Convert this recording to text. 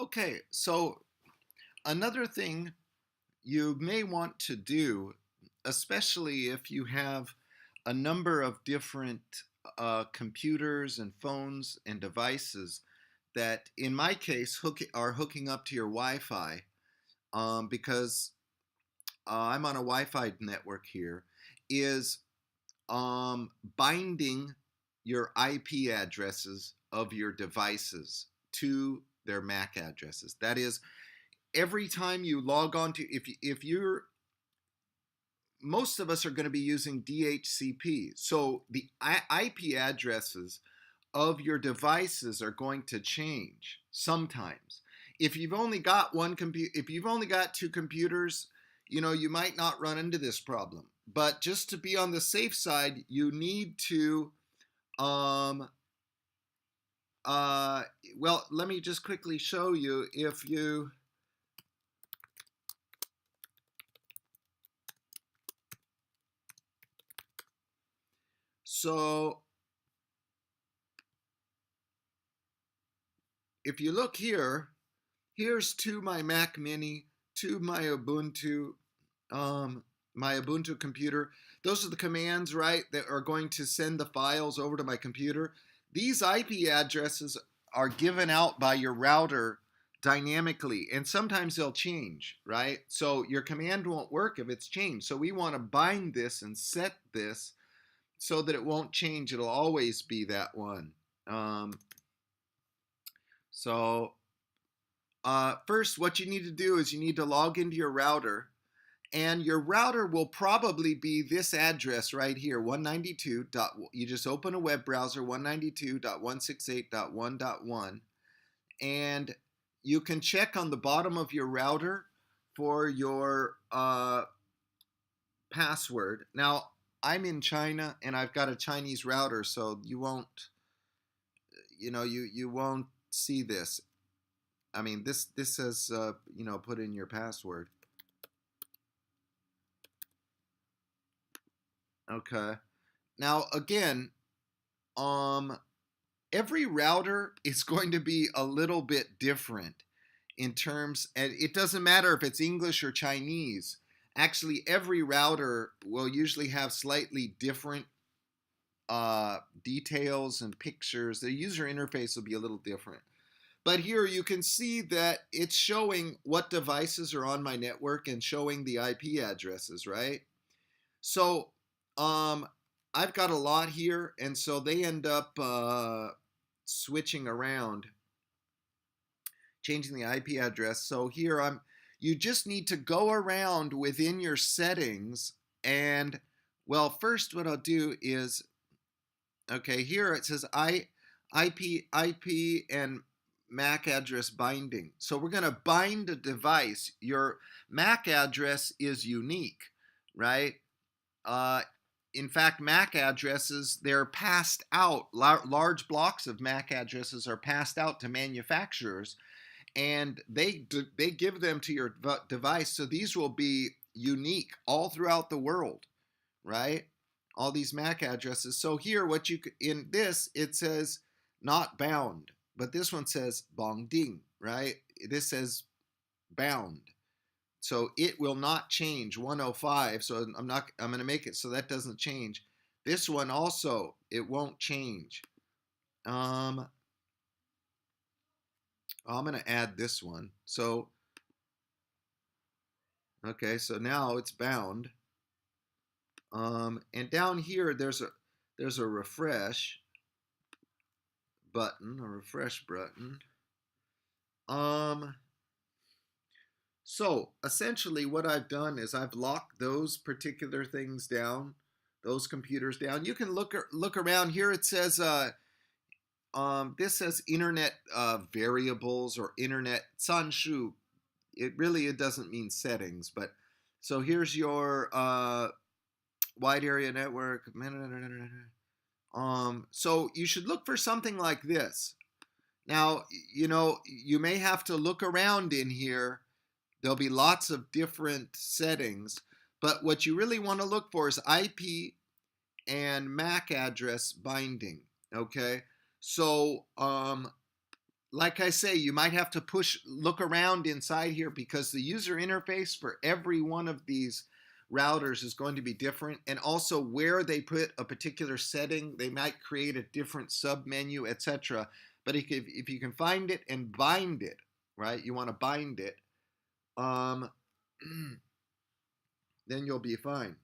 Okay, so another thing you may want to do, especially if you have a number of different computers and phones and devices that, in my case, are hooking up to your Wi-Fi, because I'm on a Wi-Fi network here, is binding your IP addresses of your devices to their MAC addresses. That is, every time you log on to, if you're, most of us are going to be using DHCP, so the IP addresses of your devices are going to change sometimes. If you've only got if you've only got two computers, you might not run into this problem. But just to be on the safe side, you need to um uh well, let me just quickly show you. If you so if you look here, here's to my Mac Mini, to my Ubuntu computer. Those are the commands, right, that are going to send the files over to my computer. These IP addresses are given out by your router dynamically, and sometimes they'll change, right? So your command won't work if it's changed. So we want to bind this and set this so that it won't change. It'll always be that one. Um, so First, what you need to do is you need to log into your router, and your router will probably be this address right here, 192. You just open a web browser, 192.168.1.1, and you can check on the bottom of your router for your password. Now, I'm in China and I've got a Chinese router, so you won't, you won't see this. I mean, this says, put in your password. Okay. Now, again, um, every router is going to be a little bit different in terms, and it doesn't matter if it's English or Chinese. Actually, every router will usually have slightly different details and pictures. The user interface will be a little different. But here you can see that it's showing what devices are on my network and showing the IP addresses, right? So um, I've got a lot here, and so they end up switching around, changing the IP address. So here you just need to go around within your settings, and well, first what I'll do is, okay, here it says IP and MAC address binding. So we're going to bind a device. Your MAC address is unique, right? In fact, MAC addresses, they're passed out. Large blocks of MAC addresses are passed out to manufacturers, and they give them to your device. So these will be unique all throughout the world, right? All these MAC addresses. So here, in this, it says not bound, but this one says bong ding, right? This says bound. So it will not change 105. So I'm going to make it so that doesn't change. This one also, it won't change. I'm going to add this one. So, okay, so now it's bound. And down here, there's a refresh button, a refresh button. So essentially what I've done is I've locked those particular things down, those computers down. You can look around here. It says this says internet variables or internet 参数. It doesn't mean settings, but so here's your wide area network. So you should look for something like this. Now, you may have to look around in here. There'll be lots of different settings, but what you really want to look for is IP and MAC address binding, okay? So like I say, you might have to look around inside here because the user interface for every one of these routers is going to be different. And also where they put a particular setting, they might create a different submenu, etc. But if you can find it and bind it, right, you want to bind it, then you'll be fine.